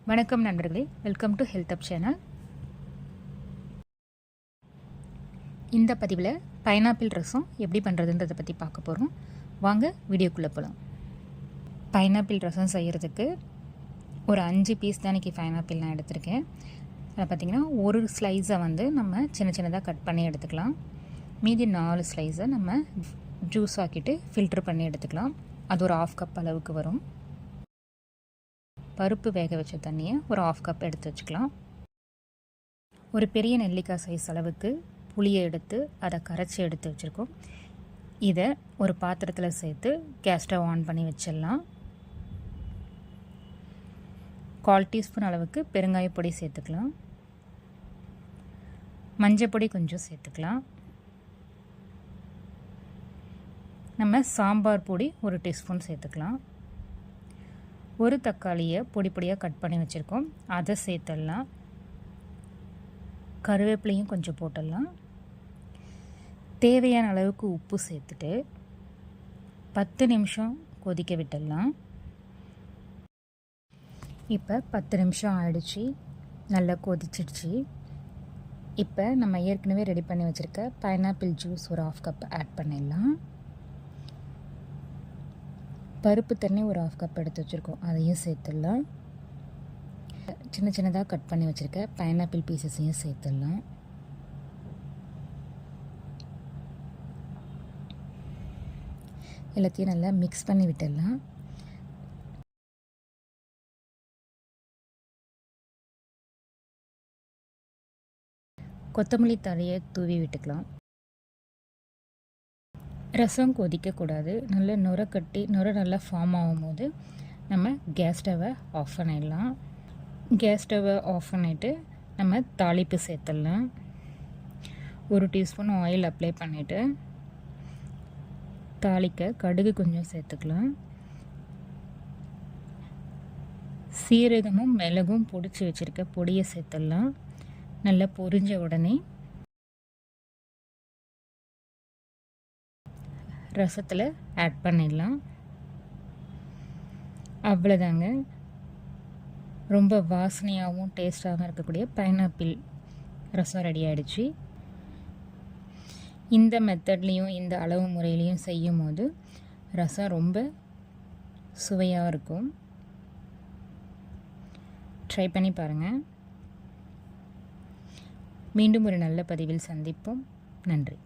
வணக்கம் நண்பர்களே, welcome to ஹெல்த்அப் channel. இந்த பதிவில் பைனாப்பிள் ரசம் எப்படி பண்ணுறதுன்றதை பற்றி பார்க்க போகிறோம். வாங்க வீடியோக்குள்ளே போகலாம். பைனாப்பிள் ரசம் செய்கிறதுக்கு ஒரு 5 பீஸ் தான் இன்றைக்கி பைனாப்பிள் நான் எடுத்திருக்கேன். அதை பார்த்திங்கன்னா ஒரு ஸ்லைஸை நம்ம சின்ன சின்னதாக கட் பண்ணி எடுத்துக்கலாம். மீதி 4 ஸ்லைஸை நம்ம ஜூஸ் ஆக்கிட்டு ஃபில்ட்ரு பண்ணி எடுத்துக்கலாம். அது ஒரு 1/2 கப் அளவுக்கு வரும். பருப்பு வேக வச்ச தண்ணியை ஒரு 1/2 கப் எடுத்து வச்சுக்கலாம். ஒரு பெரிய நெல்லிக்காய் சைஸ் அளவுக்கு புளியை எடுத்து அதை கரைச்சி எடுத்து வச்சுருக்கோம். இதை ஒரு பாத்திரத்தில் சேர்த்து கேஸ் ஸ்டவ் ஆன் பண்ணி வச்சிடலாம். 1/4 டீஸ்பூன் அளவுக்கு பெருங்காய பொடி சேர்த்துக்கலாம். மஞ்சள் பொடி கொஞ்சம் சேர்த்துக்கலாம். நம்ம சாம்பார் பொடி 1 டீஸ்பூன் சேர்த்துக்கலாம். ஒரு தக்காளியை பொடி பொடியாக கட் பண்ணி வச்சுருக்கோம், அதை சேர்த்துடலாம். கருவேப்பிலையும் கொஞ்சம் போட்டுடலாம். தேவையான அளவுக்கு உப்பு சேர்த்துட்டு 10 நிமிஷம் கொதிக்க விட்டுடலாம். இப்போ 10 நிமிஷம் ஆயிடுச்சு, நல்லா கொதிச்சிடுச்சு. இப்போ நம்ம ஏற்கனவே ரெடி பண்ணி வச்சுருக்க பைனாப்பிள் ஜூஸ் ஒரு 1/2 கப் ஆட் பண்ணிடலாம். பருப்பு தண்ணி ஒரு 1/2 கப் எடுத்து வச்சுருக்கோம், அதையும் சேர்த்துடலாம். சின்ன சின்னதாக கட் பண்ணி வச்சுருக்க பைனாப்பிள் பீசஸையும் சேர்த்துடலாம். எல்லாத்தையும் நல்லா மிக்ஸ் பண்ணி விட்டுடலாம். கொத்தமல்லி தழையை தூவி விட்டுக்கலாம். ரசம் கொதிக்கக்கூடாது, நல்ல நுர நல்லா ஃபார்ம் ஆகும்போது நம்ம கேஸ் ஸ்டவ்வை ஆஃப் பண்ணிடலாம். கேஸ் ஸ்டவ்வை ஆஃப் பண்ணிவிட்டு நம்ம தாளிப்பு சேர்த்துடலாம். 1 டீஸ்பூன் ஆயில் அப்ளை பண்ணிவிட்டு தாளிக்க கடுகு கொஞ்சம் சேர்த்துக்கலாம். சீரகமும் மிளகும் பொடிச்சு வச்சுருக்க பொடியை சேர்த்துடலாம். நல்லா பொரிஞ்ச உடனே ரசத்தில் ஆட் பண்ணிடலாம். அவ்வளோதாங்க, ரொம்ப வாசனையாகவும் டேஸ்டாகவும் இருக்கக்கூடிய பைனாப்பிள் ரசம் ரெடி ஆகிடுச்சு. இந்த மெத்தட்லேயும் இந்த அளவு முறையிலையும் செய்யும் போது ரசம் ரொம்ப சுவையாக இருக்கும். ட்ரை பண்ணி பாருங்கள். மீண்டும் ஒரு நல்ல பதிவில் சந்திப்போம். நன்றி.